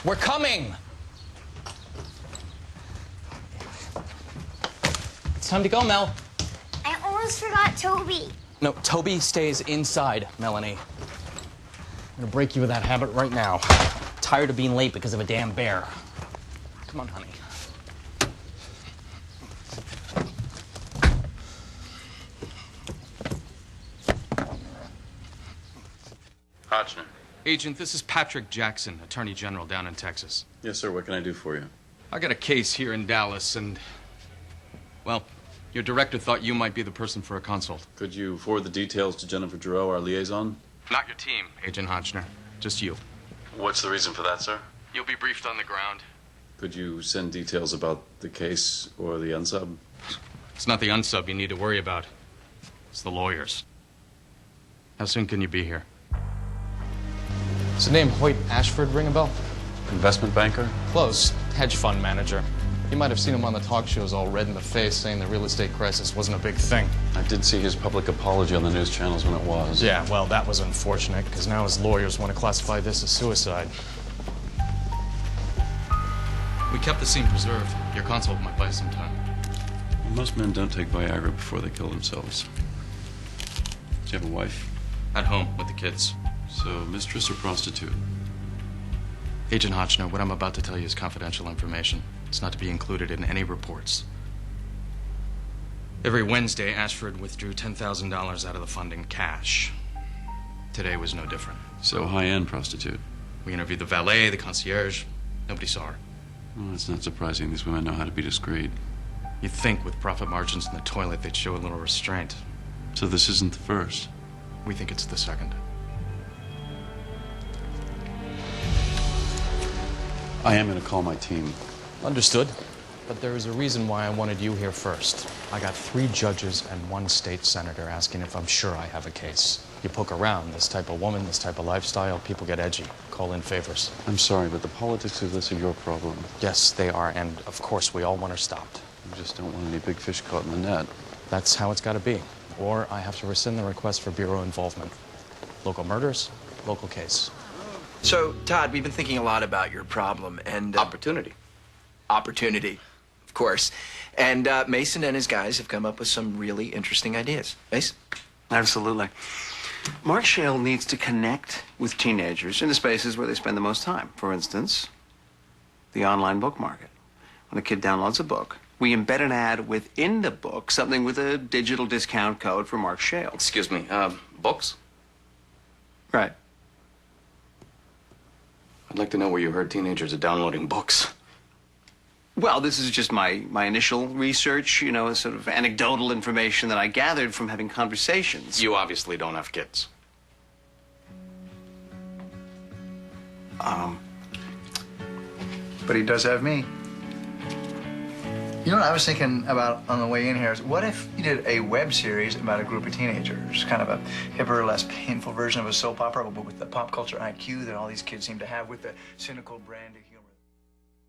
We're coming! It's time to go, Mel. I almost forgot Toby. No, Toby stays inside, Melanie. I'm gonna break you of that habit right now. Tired of being late because of a damn bear. Come on, honey. Hotchner. Agent, this is Patrick Jackson, Attorney General down in Texas. Yes, sir. What can I do for you? I got a case here in Dallas, and, well, your director thought you might be the person for a consult. Could you forward the details to Jennifer Giroux, our liaison? Not your team, Agent Hotchner. Just you. What's the reason for that, sir? You'll be briefed on the ground. Could you send details about the case or the unsub? It's not the unsub you need to worry about. It's the lawyers. How soon can you be here? Does the name Hoyt Ashford ring a bell? Investment banker? Close. Hedge fund manager. You might have seen him on the talk shows all red in the face saying the real estate crisis wasn't a big thing. I did see his public apology on the news channels when it was. Yeah, well, that was unfortunate, because now his lawyers want to classify this as suicide. We kept the scene preserved. Your consult might buy some time. Well, most men don't take Viagra before they kill themselves. Do you have a wife? At home with the kids. So, mistress or prostitute? Agent Hotchner, what I'm about to tell you is confidential information. It's not to be included in any reports. Every Wednesday, Ashford withdrew $10,000 out of the fund in cash. Today was no different. So, high-end prostitute? We interviewed the valet, the concierge. Nobody saw her. Well, it's not surprising. These women know how to be discreet. You'd think with profit margins in the toilet, they'd show a little restraint. So this isn't the first? We think it's the second. I am going to call my team. Understood. But there is a reason why I wanted you here first. I got 3 judges and 1 state senator asking if I'm sure I have a case. You poke around, this type of woman, this type of lifestyle, people get edgy, call in favors. I'm sorry, but the politics of this are your problem. Yes, they are, and of course we all want her stopped. You just don't want any big fish caught in the net. That's how it's got to be. Or I have to rescind the request for bureau involvement. Local murders, local case. So, Todd, we've been thinking a lot about your problem and... Opportunity. Opportunity, of course. And Mason and his guys have come up with some really interesting ideas. Mason? Absolutely. Mark Shale needs to connect with teenagers in the spaces where they spend the most time. For instance, the online book market. When a kid downloads a book, we embed an ad within the book, something with a digital discount code for Mark Shale. Excuse me, books? Right. I'd like to know where you heard teenagers are downloading books. Well, this is just my initial research, you know, sort of anecdotal information that I gathered from having conversations. You obviously don't have kids. But he does have me. You know what I was thinking about on the way in here is, what if you did a web series about a group of teenagers? Kind of a hipper, less painful version of a soap opera, but with the pop culture IQ that all these kids seem to have, with the cynical brand of humor.